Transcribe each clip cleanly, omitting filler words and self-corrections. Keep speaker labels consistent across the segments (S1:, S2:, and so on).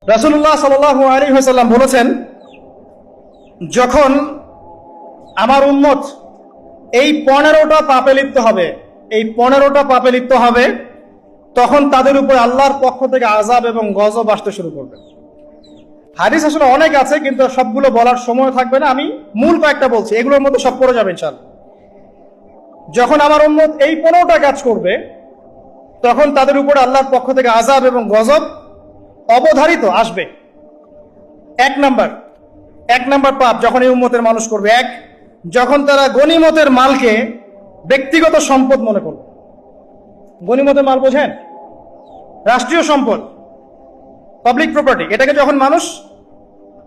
S1: রাসূলুল্লাহ সাল্লাল্লাহু আলাইহি ওয়াসাল্লাম বলেছেন, যখন আমার উম্মত এই 15টা পাপে লিপ্ত হবে, এই 15টা পাপে লিপ্ত হবে, তখন তাদের উপর আল্লাহর পক্ষ থেকে আযাব এবং গজব আসতে শুরু করবে। হাদিস আসলে অনেক আছে, কিন্তু সবগুলো বলার সময় থাকবে না, আমি মূল কয়েকটা বলছি, এগুলোর মধ্যে সব পড়ে যাবে ইনশাআল্লাহ। যখন আমার উম্মত এই 15টা কাজ করবে, তখন তাদের উপর আল্লাহর পক্ষ থেকে আযাব এবং গজব অবধারিত আসবে। এক নাম্বার পাপ যখন এই উম্মতের মানুষ করবে, যখন তারা গনিমতের মালকে ব্যক্তিগত সম্পদ মনে করবে। গনিমতের মাল বোঝেন? রাষ্ট্রীয় সম্পদ, পাবলিক প্রপার্টি, এটাকে যখন মানুষ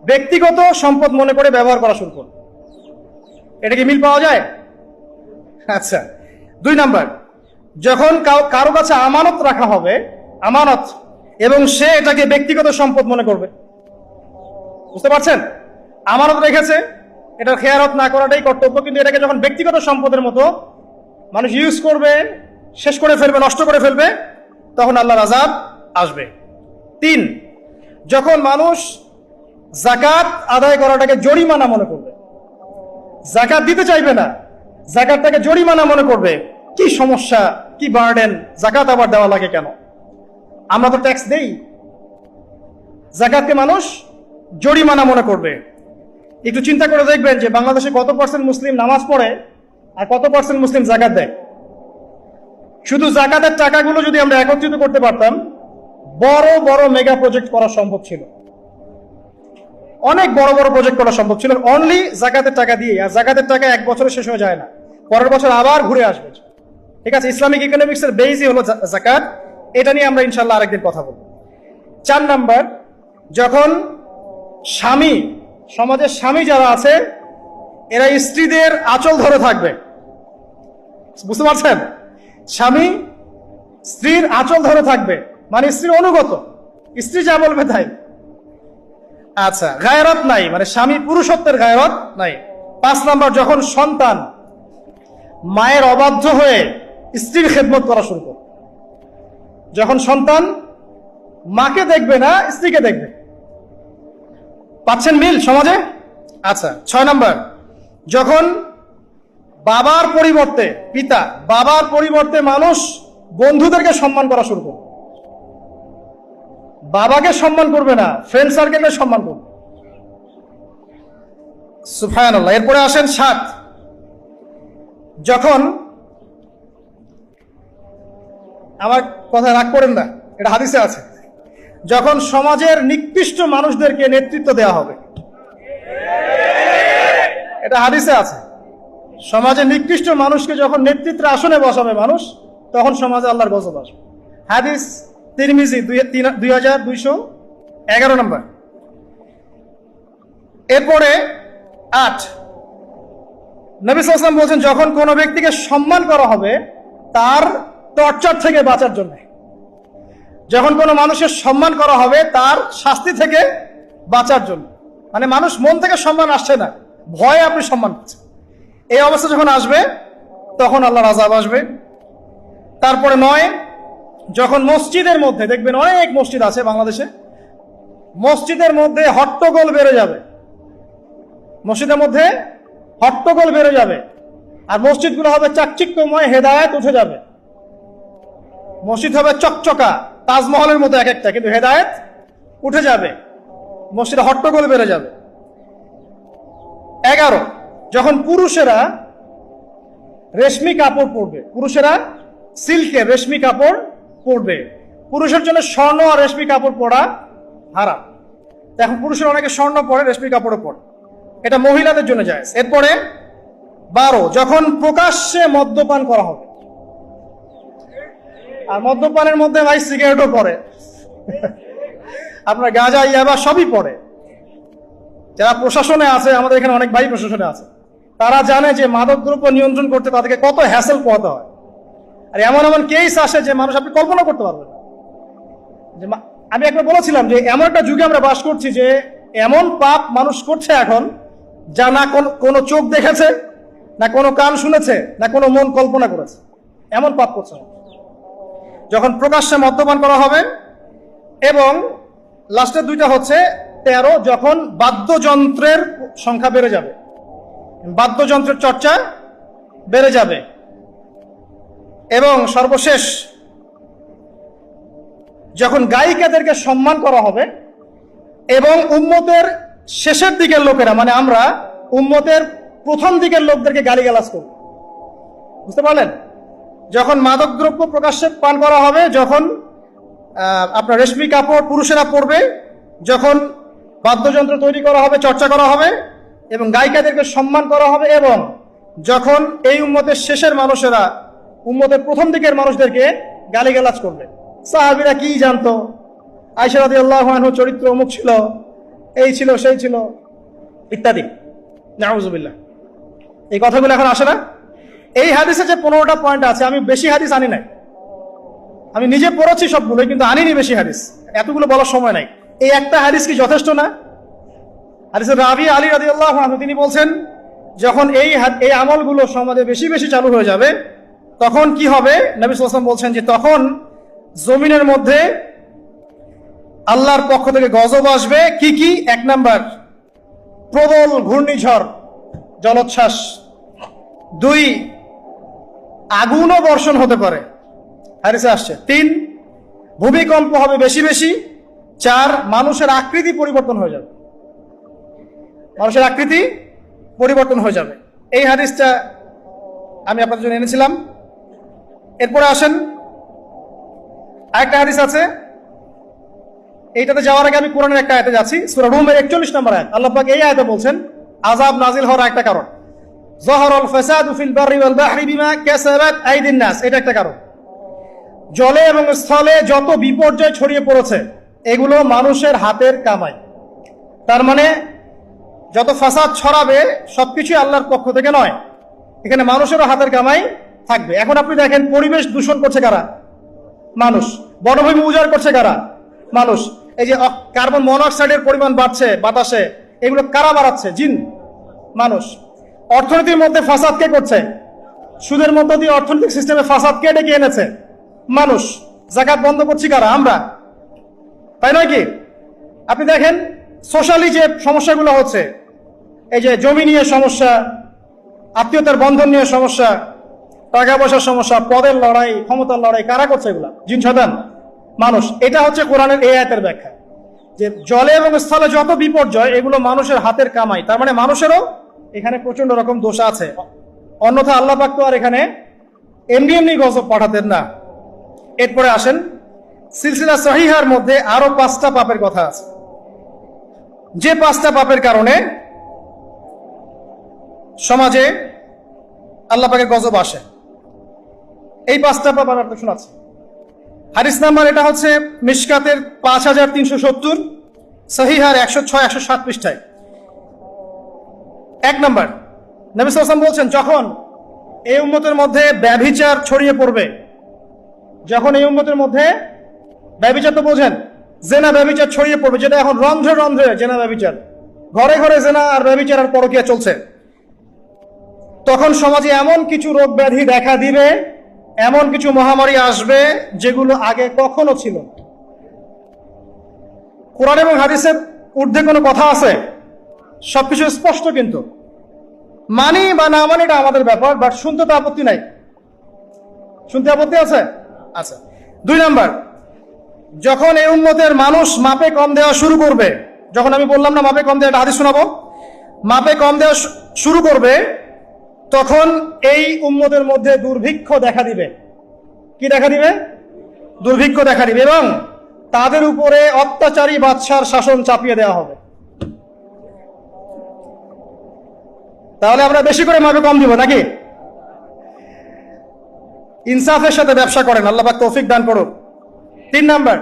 S1: ব্যক্তিগত সম্পদ মনে করে ব্যবহার করা শুরু করবে, এটা কি মিল পাওয়া যায়? আচ্ছা। 2 নাম্বার, যখন কারো কাছে আমানত রাখা হবে, আমানত, এবং সে এটাকে ব্যক্তিগত সম্পদ মনে করবে। বুঝতে পারছেন? আমানত রেখেছে, এটার খেয়ারত না করাটাই কর্তব্য, কিন্তু এটাকে যখন ব্যক্তিগত সম্পদের মতো মানুষ ইউজ করবে, শেষ করে ফেলবে, নষ্ট করে ফেলবে, তখন আল্লাহর আযাব আসবে। 3, যখন মানুষ যাকাত আদায় করাটাকে জরিমানা মনে করবে, যাকাত দিতে চাইবে না, যাকাতটাকে জরিমানা মনে করবে। কি সমস্যা, কি বার্ডেন, যাকাত আবার দেওয়া লাগে কেন? আমরা তো ট্যাক্স দেই। যাকাতকে মানুষ জরিমানা মনে করবে। একটু চিন্তা করে দেখবেন যে বাংলাদেশে কত পার্সেন্ট মুসলিম নামাজ পড়ে আর কত পার্সেন্ট মুসলিম যাকাত দেয়। শুধু যাকাতের টাকাগুলো যদি আমরা একত্রিত করতে পারতাম, বড় বড় মেগা প্রজেক্ট করা সম্ভব ছিল, অনেক বড় বড় প্রজেক্ট করা সম্ভব ছিল, অনলি যাকাতের টাকা দিয়ে। আর যাকাতের টাকা এক বছরে শেষ হয়ে যায় না, পরের বছর আবার ঘুরে আসবে। ঠিক আছে, ইসলামিক ইকোনমিক্স এর বেসই হলো যাকাত। এটা নিয়ে আমরা ইনশাআল্লাহ আরেকদিন কথা বলবো। 4 নাম্বার, যখন স্বামী, সমাজের স্বামী যারা আছে, এরা স্ত্রীদের আঁচল ধরে থাকবে। বুঝতে পারছেন? স্বামী স্ত্রীর আঁচল ধরে থাকবে, মানে স্ত্রীর অনুগত, স্ত্রী যা বলবে তাই। আচ্ছা, গায়রত নাই, মানে স্বামী পুরুষত্বের গায়রত নাই। 5 নাম্বার, যখন সন্তান মায়ের অবাধ্য হয়ে স্ত্রীর খেদমত করা শুরু করবে। যখন সন্তান মাকে দেখবে না, স্ত্রীকে দেখবে। পাচ্ছেন মিল সমাজে? আচ্ছা। 6 নাম্বার, যখন বাবার পরিবর্তে, পিতা, বাবার পরিবর্তে মানুষ বন্ধুদেরকে সম্মান করা শুরু করবে। বাবাকে সম্মান করবে না, ফ্রেন্ড সার্কেলকে সম্মান করবে। সুবহানাল্লাহ। এরপরে আসেন 7, যখন, আমার কথা রাগ করেন না, এটা হাদিসে আছে, যখন সমাজের নিকৃষ্ট মানুষদেরকে নেতৃত্ব দেওয়া হবে। এটা হাদিসে আছে। সমাজের নিকৃষ্ট মানুষকে যখন নেতৃত্বের আসনে বসাবে মানুষ, তখন সমাজে আল্লাহর গজব আসবে। হাদিস তিরমিজি 2211 নম্বর। এরপরে 8, নবী সাল্লাল্লাহু আলাইহি ওয়াসাল্লাম বলেছেন, যখন কোনো ব্যক্তিকে সম্মান করা হবে তার টর্চার থেকে বাঁচার জন্য। যখন কোনো মানুষের সম্মান করা হবে তার শাস্তি থেকে বাঁচার জন্য, মানে মানুষ মন থেকে সম্মান আসছে না, ভয়ে আপনি সম্মান পাচ্ছেন। এই অবস্থা যখন আসবে, তখন আল্লাহর আযাব আসবে। তারপরে 9, যখন মসজিদের মধ্যে, দেখবেন অনেক মসজিদ আছে বাংলাদেশে, মসজিদের মধ্যে হট্টগোল বেড়ে যাবে, মসজিদের মধ্যে হট্টগোল বেড়ে যাবে, আর মসজিদগুলো হবে চাকচিক্যময়, হেদায়েত উঠে যাবে। মসজিদ হবে চকচকা, তাজমহলের মতো এক একটা, কিন্তু হেদায়েত উঠে যাবে, মসজিদে হট্টগোল বেড়ে যাবে। 11, যখন পুরুষেরা রেশমি কাপড় পরবে, পুরুষেরা সিল্কের রেশমি কাপড় পরবে। পুরুষের জন্য স্বর্ণ আর রেশমি কাপড় পরা হারাম। এখন পুরুষের অনেকে স্বর্ণ পরে, রেশমি কাপড়ও পরে, এটা মহিলাদের জন্য জায়েজ। এরপরে 12, যখন প্রকাশ্যে মদ্যপান করা হবে, আর মদ্যপানের মধ্যে ভাই সিগারেটও পড়ে, আপনার গাঁজা, ইয়াবা সবই পড়ে। যারা প্রশাসনে আছে, আমাদের এখানে অনেক ভাই প্রশাসনে আছে, তারা জানে যে মাদকদ্রব্য নিয়ন্ত্রণ করতে তাদেরকে কত হ্যাসেল পোহাতে হয়। আর এমন এমন কেস আসে যে মানুষ আপনি কল্পনা করতে পারবেন না। যে আমি একবার বলেছিলাম যে এমন একটা যুগে আমরা বাস করছি যে এমন পাপ মানুষ করছে এখন, যা না কোনো চোখ দেখেছে, না কোনো কান শুনেছে, না কোনো মন কল্পনা করেছে, এমন পাপ করছে। যখন প্রকাশ্যে মদ্যপান করা হবে এবং লাস্টের দুইটা হচ্ছে 13, যখন বাদ্যযন্ত্রের সংখ্যা বেড়ে যাবে, বাদ্যযন্ত্রের চর্চা বেড়ে যাবে। এবং সর্বশেষ, যখন গায়িকাদেরকে সম্মান করা হবে এবং উম্মতের শেষের দিকের লোকেরা, মানে আমরা উম্মতের প্রথম দিকের লোকদেরকে গালিগালাজ করব। বুঝতে পারলেন? যখন মাদকদ্রব্য প্রকাশ্যে পান করা হবে, যখন আপনার রেশমি কাপড় পুরুষেরা পরবে, যখন বাদ্যযন্ত্র তৈরি করা হবে, চর্চা করা হবে এবং গায়িকাদেরকে সম্মান করা হবে, এবং যখন এই উম্মতের শেষের মানুষেরা উম্মতের প্রথম দিকের মানুষদেরকে গালিগালাজ করবে। সাহাবীরা কি জানতো? আয়েশা রাদিয়াল্লাহু আনহা চরিত্র অমুক ছিল, এই ছিল, সেই ছিল, ইত্যাদি। নাউযুবিল্লাহ। এই কথাগুলো এখন আসে না? এই হাদিসে যে 15টা পয়েন্ট আছে, আমি বেশি হাদিস আনি নাই, আমি নিজে পড়েছি সবগুলো, কিন্তু আনিনি বেশি হাদিস, এতগুলো বলার সময় নাই। এই একটা হাদিস কি যথেষ্ট না? হাদিসের রাবি আলী রাদিয়াল্লাহু আনহু তিনি বলছেন, যখন এই আমলগুলো সমাজে বেশি বেশি চালু হয়ে যাবে, তখন কি হবে? নবী সাল্লাল্লাহু আলাইহি ওয়াসাল্লাম বলছেন যে তখন জমিনের মধ্যে আল্লাহর পক্ষ থেকে গজব আসবে। কি কি? 1 নাম্বার, প্রবল ঘূর্ণিঝড়, জলোচ্ছ্বাস। 2, আগুনও বর্ষণ হতে পারে, হাদিসে আসছে। 3, ভূমিকম্প হবে বেশি বেশি। 4, মানুষের আকৃতি পরিবর্তন হয়ে যাবে, মানুষের আকৃতি পরিবর্তন হয়ে যাবে। এই হাদিসটা আমি আপনাদের জন্য এনেছিলাম। এরপরে আসেন, আরেকটা হাদিস আছে, এইটাতে যাওয়ার আগে আমি কোরআনের একটা আয়াতে যাচ্ছি। সূরা রুমের 41 নম্বর আয়াত। আল্লাহ পাক এই আয়াতে বলছেন আযাব নাজিল হওয়ার একটা কারণ, যাহারাল ফাসাদু ফিল বাররি ওয়াল বাহরি বিমা কাসাবাত আইদিন নাস, এটা একটা কারণ। জলে এবং স্থলে যত বিপর্যয় ছড়িয়ে পড়েছে, এগুলো মানুষের হাতের কামাই। তার মানে যত ফাসাদ ছড়াবে সবকিছু আল্লাহর পক্ষ থেকে নয়, এখানে মানুষেরও হাতের কামাই থাকবে। এখন আপনি দেখেন, পরিবেশ দূষণ করছে কারা? মানুষ। বনভূমি উজাড় করছে কারা? মানুষ। এই যে কার্বন মনোক্সাইডের পরিমাণ বাড়ছে বাতাসে, এগুলো কারা বাড়াচ্ছে? জিন, মানুষ। অর্থনীতির মধ্যে ফাসাদ কে করছে? সুদের মধ্য দিয়ে অর্থনৈতিক সিস্টেমে ফাসাদ কে ডেকে এনেছে? মানুষ। যাকাত বন্ধ করছি কারা? আমরা, তাই নয় কি? আপনি দেখেন সোশ্যালি যে সমস্যাগুলো হচ্ছে, এই যে জমি নিয়ে সমস্যা, আত্মীয়তার বন্ধন নিয়ে সমস্যা, টাকা পয়সার সমস্যা, পদের লড়াই, ক্ষমতার লড়াই, কারা করছে এগুলা? জিন শয়তান, মানুষ। এটা হচ্ছে কোরআনের এই আয়াতের ব্যাখ্যা, যে জলে এবং স্থলে যত বিপর্যয়, এগুলো মানুষের হাতের কামাই। তার মানে মানুষেরও এখানে প্রচন্ড রকম দোষ আছে, অন্যথা আল্লাহ পাক তো আর এখানে এমনি এমনি গজব পাঠাতেন না। এরপরে আসেন, সিলসিলা সহিহার মধ্যে আরো 5টা পাপের কথা আছে, যে 5টা পাপের কারণে সমাজে আল্লাহ পাকের গজব আসে। এই 5টা পাপ আমি আপনাকে শোনাচ্ছি। হাদিস নাম্বার এটা হচ্ছে মিশকাতের 5370, সহিহার 106, 107 পৃষ্ঠায়। 1 নাম্বার, নবী সাল্লাল্লাহু আলাইহি ওয়াসাল্লাম বলছেন, যখন এই উম্মতের মধ্যে ব্যভিচার ছড়িয়ে পড়বে, যখন এই উম্মতের মধ্যে ব্যভিচার তো বোঝেন, জেনা ব্যভিচার ছড়িয়ে পড়বে, যেটা এখন রন্ধ্রে রন্ধ্রে জেনা ব্যভিচার, ঘরে ঘরে জেনা আর ব্যভিচার আর পরকীয়া চলছে, তখন সমাজে এমন কিছু রোগ ব্যাধি দেখা দিবে, এমন কিছু মহামারী আসবে যেগুলো আগে কখনো ছিল। কোরআন এবং হাদিসের ঊর্ধ্বে কোনো কথা আছে? সবকিছু স্পষ্ট, কিন্তু মানি বা না মানি এটা আমাদের ব্যাপার, বাট শুনতে তো আপত্তি নাই। শুনতে আপত্তি আছে? আচ্ছা। 2 নাম্বার, যখন এই উম্মতের মানুষ মাপে কম দেওয়া শুরু করবে, যখন আমি বললাম না মাপে কম দেওয়া, একটা হাদিস শোনাবো, মাপে কম দেওয়া শুরু করবে, তখন এই উম্মতের মধ্যে দুর্ভিক্ষ দেখা দিবে। কি দেখা দিবে? দুর্ভিক্ষ দেখা দিবে, এবং তাদের উপরে অত্যাচারী বাদশার শাসন চাপিয়ে দেওয়া হবে। তাহলে আমরা বেশি করে মাপে কম দিব নাকি? ইনসাফের সাথে ব্যবসা করেন, আল্লাহ পাক তৌফিক দান করুন। 3 নাম্বার,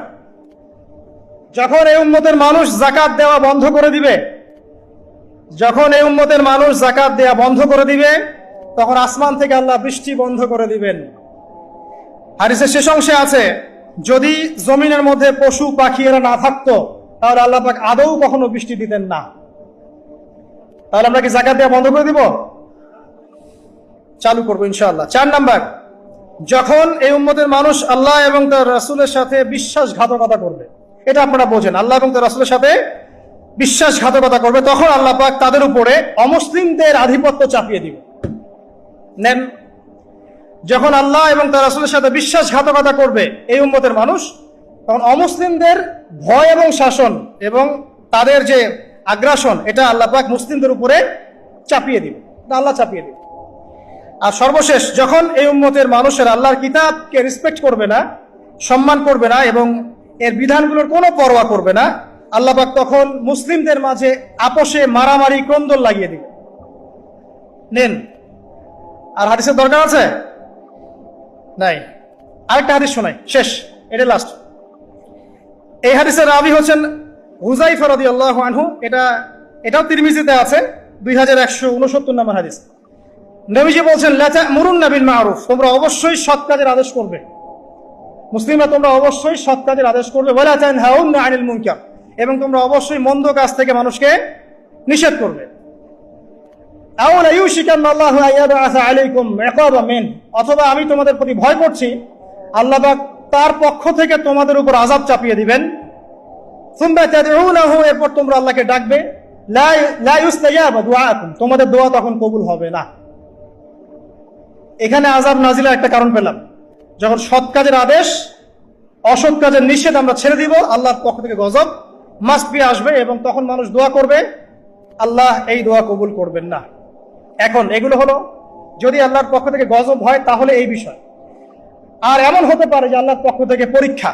S1: যখন এই উম্মতের মানুষ যাকাত দেওয়া বন্ধ করে দিবে, যখন এই উম্মতের মানুষ যাকাত দেওয়া বন্ধ করে দিবে, তখন আসমান থেকে আল্লাহ বৃষ্টি বন্ধ করে দিবেন। হাদিসের শেষ অংশে আছে, যদি জমিনের মধ্যে পশু পাখি এরা না থাকতো, তাহলে আল্লাহ পাক আদৌ কখনো বৃষ্টি দিতেন না। তাহলে আমরা কি যাকাত দেওয়া বন্ধ করে দিব? চালু করবো ইনশাআল্লাহ। 4 নাম্বার, যখন এই উম্মতের মানুষ আল্লাহ এবং তার রাসূলের সাথে বিশ্বাসঘাতকতা করবে, এটা আপনারা বোঝেন। আল্লাহ এবং তার রাসূলের সাথে বিশ্বাসঘাতকতা করবে, তখন আল্লাহ পাক তাদের উপরে অমুসলিমদের আধিপত্য চাপিয়ে দিবে। নেন, যখন আল্লাহ এবং তার রাসূলের সাথে বিশ্বাসঘাতকতা করবে এই উম্মতের মানুষ, তখন অমুসলিমদের ভয় এবং শাসন এবং তাদের যে আগ্রাসন, এটা আল্লাহ পাক মুসলিমদের উপরে চাপিয়ে দিবে, আল্লাহ চাপিয়ে দিবে। আর সর্বশেষ, যখন এই উম্মতের মানুষের আল্লাহর কিতাবকে রেসপেক্ট করবে না, সম্মান করবে না এবং এর বিধানগুলোর কোনো পরোয়া করবে না, আল্লাহ পাক তখন মুসলিমদের মাঝে আপোষে মারামারি ক্রন্দল লাগিয়ে দিবে। নেন, আর হাদিসের দরকার আছে? নাই। আরেকটা হাদিস শোনাই, শেষ, এটা লাস্ট। এই হাদিসের রাবি হচ্ছেন হুযায়ফা রাদিয়াল্লাহু আনহু। এটাও তিরমিজিতে আছে, 2169 নম্বর হাদিস। নবীজি বলছেন, লা তা'মুরুন্না বিল মা'রুফ, তোমরা অবশ্যই সৎ কাজের আদেশ করবে। মুসলিমরা তোমরা অবশ্যই সৎ কাজের আদেশ করবে। ওয়ালা তানহাউনা আনিল মুনকার, এবং তোমরা অবশ্যই মন্দ কাজ থেকে মানুষকে নিষেধ করবে। আও লা ইউশিকান্না আল্লাহু আইয়াবআসা আলাইকুম ইকাবা মিন, অথবা আমি তোমাদের প্রতি ভয় করছি আল্লাহ পাক তার পক্ষ থেকে তোমাদের উপর আযাব চাপিয়ে দিবেন। সুম্মা তাদউনাহু, এরপর তোমরা আল্লাহকে ডাকবে, লা ইউস্তাজাবা দুআকুম, তোমাদের দোয়া তখন কবুল হবে না। এখানে আযাব নাজিলের একটা কারণ পেলাম, যখন সৎ কাজের আদেশ, অসৎ কাজের নিষেধ আমরা ছেড়ে দিব, আল্লাহর পক্ষ থেকে গজব মাস্ট বি আসবে, এবং তখন মানুষ দোয়া করবে, আল্লাহ এই দোয়া কবুল করবেন না। এখন এগুলো হলো যদি আল্লাহর পক্ষ থেকে গজব হয় তাহলে এই বিষয়। আর এমন হতে পারে যে আল্লাহর পক্ষ থেকে পরীক্ষা।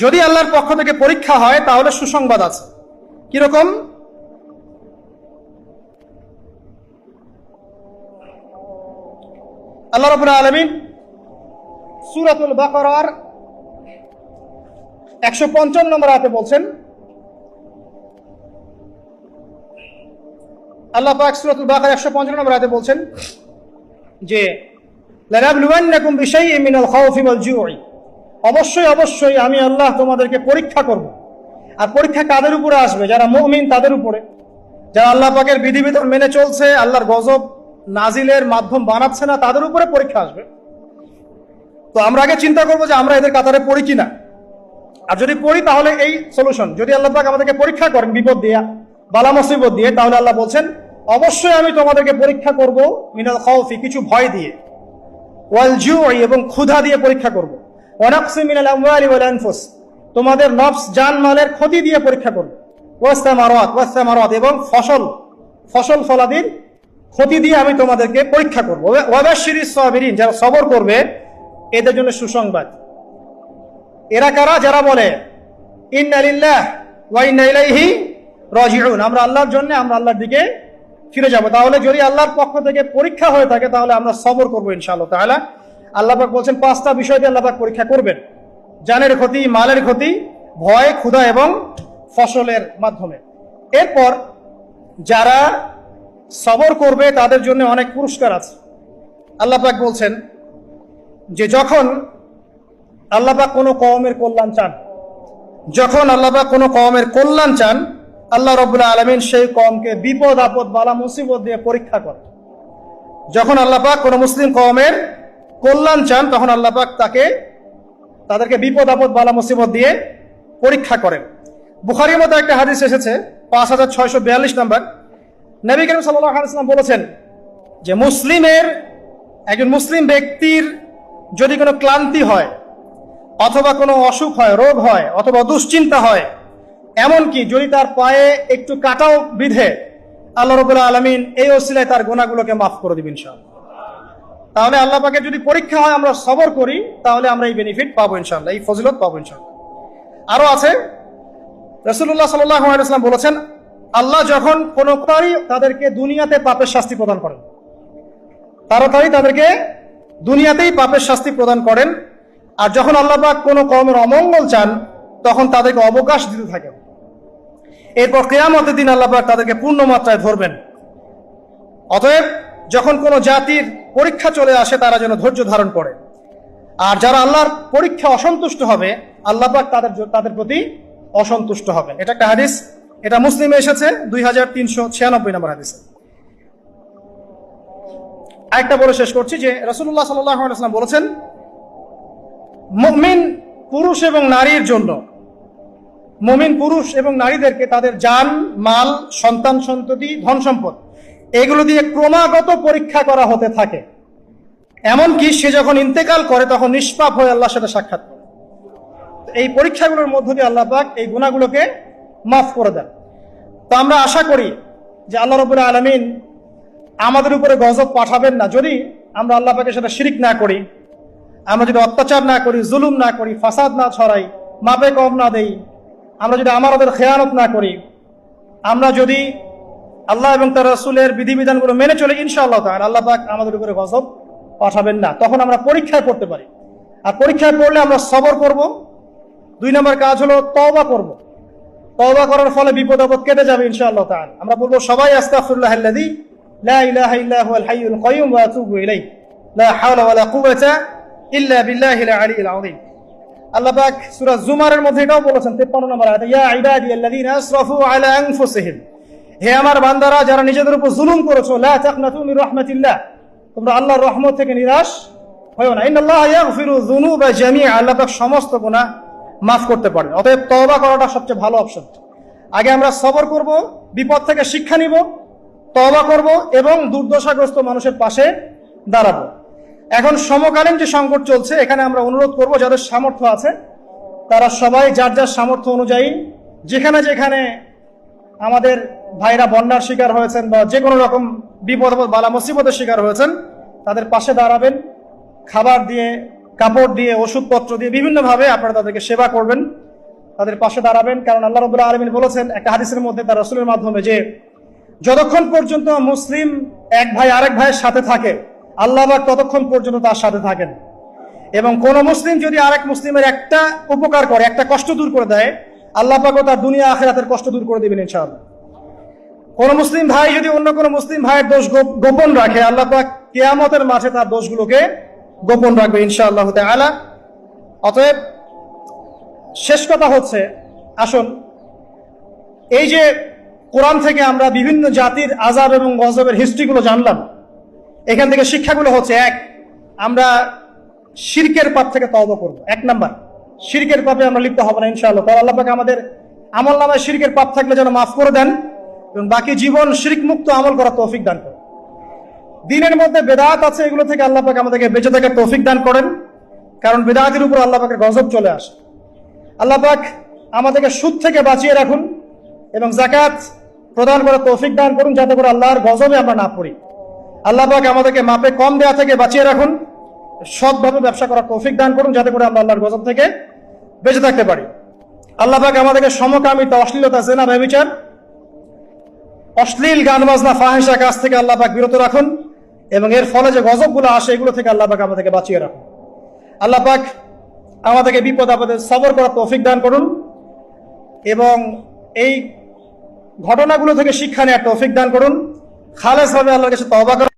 S1: যদি আল্লাহর পক্ষ থেকে পরীক্ষা হয় তাহলে সুসংবাদ আছে। কিরকম? আল্লাহ রাব্বুল আলামিন সূরাতুল বাকারার 155 নম্বর আয়াতে বলছেন, আল্লাহ পাক সূরাতুল বাকারা 155 নম্বর আয়াতে বলছেন যে লানাবলুওয়ান্নাকুম বিশাইইন মিনাল খাউফি ওয়াল জু'i, অবশ্যই অবশ্যই আমি আল্লাহ তোমাদেরকে পরীক্ষা করব। আর পরীক্ষা কাদের উপরে আসবে? যারা মুমিন তাদের উপরে, যারা আল্লাহ পাকের বিধিবিধান মেনে চলছে, আল্লাহর গজব নাজিলের মাধ্যম বানাচ্ছে না, তাদের উপরে পরীক্ষা আসবে। তো আমরা আগে চিন্তা করবো যে আমরা এদের কাতারে পড়ি কিনা, আর যদি পড়ি তাহলে এই সলিউশন। যদি আল্লাহ পাক আমাদেরকে পরীক্ষা করেন বিপদ দিয়ে, বালা মুসিবত দিয়ে, তাহলে আল্লাহ বলছেন অবশ্যই আমি তোমাদেরকে পরীক্ষা করব মিনাল খাউফি, কিছু ভয় দিয়ে, ওয়াল জু'i, এবং ক্ষুধা দিয়ে পরীক্ষা করব, ওয়া নাকসি মিনাল আমওয়ালি ওয়াল আনফুস, তোমাদের নফস জানমালের ক্ষতি দিয়ে পরীক্ষা করব, ওয়াস-সামারাত, এবং ফসল ফলাদির ক্ষতি দিয়ে আমি তোমাদেরকে পরীক্ষা করব। ওয়া বাশশিরিস সাবিরিন, যারা সবর করবে এদের জন্য সুসংবাদ। এরা কারা? যারা বলে ইন্না লিল্লাহ ওয়া ইন্না ইলাইহি রাজিউন, আমরা আল্লাহর জন্য, আমরা আল্লাহর দিকে ফিরে যাব। তাহলে যদি আল্লাহর পক্ষ থেকে পরীক্ষা হয়ে থাকে তাহলে আমরা সবর করবো ইনশাআল্লাহ তাআলা। আল্লাহ পাক বলছেন 5টা বিষয় দিয়ে আল্লাহ পাক পরীক্ষা করবেন: জানের ক্ষতি, মালের ক্ষতি, ভয়, ক্ষুধা এবং ফসলের মাধ্যমে। এরপর যারা সবর করবে তাদের জন্য অনেক পুরস্কার আছে। আল্লাহ পাক বলছেন যে যখন আল্লাহ পাক কোনো কওমের কল্যাণ চান, যখন আল্লাহ পাক কোনো কওমের কল্যাণ চান, আল্লাহ রাব্বুল আলামিন সেই কওমকে বিপদ আপদ বালা মুসিবত দিয়ে পরীক্ষা করেন। যখন আল্লাহ পাক কোনো মুসলিম কওমের কল্যাণ চান তখন আল্লাহ পাক তাদেরকে বিপদ আপদ বালা মুসিবত দিয়ে পরীক্ষা করেন। বুখারীর মধ্যে একটা হাদিস এসেছে 5642 নম্বর। নবী করিম সাল্লাল্লাহু আলাইহি ওয়াসাল্লাম বলেছেন যে একজন মুসলিম ব্যক্তির যদি কোনো ক্লান্তি হয়, অথবা কোনো অসুখ হয়, রোগ হয়, অথবা দুশ্চিন্তা হয়, এমনকি যদি তার পায়ে একটু কাটাও বিধে, আল্লাহ রাব্বুল আলামিন এই ওসিলায় তার গুনাহগুলোকে মাফ করে দিবেন ইনশাআল্লাহ। তাহলে আল্লাহ পাকের যদি পরীক্ষা হয়, আমরা সবর করি, তাহলে আমরা এই বেনিফিট পাবো ইনশাআল্লাহ, এই ফজিলত পাবো ইনশাআল্লাহ। আরো আছে, রাসূলুল্লাহ সাল্লাল্লাহু আলাইহি ওয়াসাল্লাম বলেছেন, আল্লাহ যখন কোনো তাদেরকে দুনিয়াতে পাপের শাস্তি প্রদান করেন, তাড়াতাড়ি তাদেরকে দুনিয়াতেই পাপের শাস্তি প্রদান করেন। আর যখন আল্লাহ পাক কোনো কওমের অমঙ্গল চান তখন তাদেরকে অবকাশ দিতে থাকেন। এরপর কিয়ামতের দিন আল্লাহ পাক তাদেরকে পূর্ণ মাত্রায় ধরবেন। অতএব যখন কোনো জাতির পরীক্ষা চলে আসে তারা যেন ধৈর্য ধারণ করে। আর যারা আল্লাহর পরীক্ষা অসন্তুষ্ট হবে, আল্লাহ পাক তাদের প্রতি অসন্তুষ্ট হবেন। এটা একটা হাদিস, এটা মুসলিমে এসেছে 2396 নম্বর হাদিসে। আরেকটা বলে শেষ করছি যে রাসূলুল্লাহ সাল্লাল্লাহু আলাইহি ওয়াসাল্লাম বলেছেন, মুমিন পুরুষ এবং নারীর জন্য মুমিন পুরুষ এবং নারীদেরকে তাদের জান, মাল, সন্তান সন্ততি, ধন সম্পদ এগুলো দিয়ে ক্রমাগত পরীক্ষা করা হতে থাকে। এমনকি সে যখন ইন্তেকাল করে তখন নিষ্পাপ হয়ে আল্লাহর সাথে সাক্ষাৎ করে। এই পরীক্ষাগুলোর মধ্য দিয়ে আল্লাহ পাক এই গুনাহগুলোকে মাফ করে দেন। তো আমরা আশা করি যে আল্লাহ রাব্বুল আলামিন আমাদের উপরে গজব পাঠাবেন না যদি আমরা আল্লাহ পাকের সাথে শিরিক না করি, আমরা যদি অত্যাচার না করি, জুলুম না করি, ফাসাদ না ছড়াই, মাপে কম না দেই, আমরা যদি আমাদের খেয়ানত না করি, আমরা যদি আল্লাহ এবং তার রাসূলের বিধিবিধানগুলো মেনে চলে, ইনশাআল্লাহ তাআলা আল্লাহ পাক আমাদের উপরে গজব পাঠাবেন না। তখন আমরা পরীক্ষায় পড়তে পারি, আর পরীক্ষায় পড়লে আমরা সবর করব। 2 নম্বর কাজ হলো তওবা করব। তওবা করার ফলে বিপদ আপদ কেটে যাবে ইনশাআল্লাহ তাআলা। আমরা বলবো সবাই আস্তাগফিরুল্লাহাল্লাযী লা ইলাহা ইল্লা হুয়াল হাইয়ুল কাইয়্যুম ওয়া আতুবু ইলাইহি লা হাওলা ওয়া লা কুওয়াতা ইল্লা বিল্লাহিল আলিয়্যিল আযীম। আল্লাহ পাক সূরা জুমারের মধ্যে এটাও বলেছেন 53 নম্বর আয়াতে, ইয়া ইবাদিয়াল্লাযীনা আসরাফু আলা আনফুসিহিম, হে আমার বান্দারা যারা নিজেদের উপর জুলুম করেছো, লা তাকনাতু মির রাহমাতিল্লাহ, তোমরা আল্লাহর রহমত থেকে নিরাশ হয়ো না। ইন্নাল্লাহা ইয়াগফিরু যুনুবা জামিআ, আল্লাহ পাক সমস্ত গুনাহ মাফ করতে পারেন। অতএব তওবা করাটা সবচেয়ে ভালো অপশন। আগে আমরা সবর করব, বিপদ থেকে শিক্ষা নিব, তওবা করব এবং দুর্দশাগ্রস্ত মানুষের পাশে দাঁড়াবো। এখন সমকালীন যে সংকট চলছে, এখানে আমরা অনুরোধ করব যাদের সামর্থ্য আছে তারা সবাই যার যার সামর্থ্য অনুযায়ী যেখানে যেখানে আমাদের ভাইরা বন্যার শিকার হয়েছেন বা যে কোনো রকম বিপদ বালা মুসিবতের শিকার হয়েছেন তাদের পাশে দাঁড়াবেন। খাবার দিয়ে, কাপড় দিয়ে, ওষুধপত্র দিয়ে বিভিন্নভাবে আপনারা তাদেরকে সেবা করবেন, তাদের পাশে দাঁড়াবেন। কারণ আল্লাহ রাব্বুল আলামিন বলেছেন একটা হাদিসের মধ্যে তার রাসূলের মাধ্যমে যে যতক্ষণ পর্যন্ত মুসলিম এক ভাই আরেক ভাইয়ের সাথে থাকে আল্লাহ পাক ততক্ষণ পর্যন্ত তার সাথে থাকেন। এবং কোন মুসলিম যদি আরেক মুসলিমের একটা উপকার করে, একটা কষ্ট দূর করে দেয়, আল্লাহ পাকও তার দুনিয়া আখিরাতের কষ্ট দূর করে দিবেন ইনশাআল্লাহ। কোন মুসলিম ভাই যদি অন্য কোন মুসলিম ভাইয়ের দোষ গোপন রাখে, আল্লাহ পাক কিয়ামতের মাঠে তার দোষগুলোকে গোপন রাখবে ইনশাআল্লাহ তাআলা। অতএব শেষ কথা হচ্ছে, আসুন এই যে কোরআন থেকে আমরা বিভিন্ন জাতির আযাব এবং গজবের হিস্ট্রিগুলো জানলাম, এখান থেকে শিক্ষাগুলো হচ্ছে, 1, আমরা শিরকের পাপ থেকে তওবা করব। 1 নাম্বার, শিরকের পাপে আমরা লিপ্ত হব না ইনশাআল্লাহ। তাহলে আল্লাহ পাক আমাদের আমলনামায় শিরকের পাপ থাকলে যেন মাফ করে দেন এবং বাকি জীবন শিরক মুক্ত আমল করার তৌফিক দান করেন। দ্বীনের মধ্যে বেদাত আছে, এগুলো থেকে আল্লাহ পাক আমাদেরকে বেঁচে থাকার তৌফিক দান করেন, কারণ বেদাতের উপর আল্লাহ পাকের গজব চলে আসে। আল্লাহ পাক আমাদেরকে সুদ থেকে বাঁচিয়ে রাখুন এবং যাকাত প্রদান করার তৌফিক দান করুন, যাতে করে আল্লাহর গজবে আমরা না পড়ি। আল্লাহ পাক আমাদেরকে মাপে কম দেওয়া থেকে বাঁচিয়ে রাখুন, সৎভাবে ব্যবসা করার তৌফিক দান করুন, যাতে করে আমরা আল্লাহর গজব থেকে বেঁচে থাকতে পারি। আল্লাহ পাক আমাদেরকে সমকামিতা, অশ্লীলতা, জিনা, ব্যভিচার, অশ্লীল গান বাজনা, ফাহিশা কাজ থেকে আল্লাহ পাক বিরত রাখুন এবং এর ফলে যে গজবগুলো আসে এগুলো থেকে আল্লাহ পাক আমাদেরকে বাঁচিয়ে রাখুন। আল্লাহ পাক আমাদেরকে বিপদ আপদে সবর করার তৌফিক দান করুন এবং এই ঘটনাগুলো থেকে শিক্ষা নেওয়ার তৌফিক দান করুন। খালেসভাবে আল্লাহর কাছে তওবা করুন।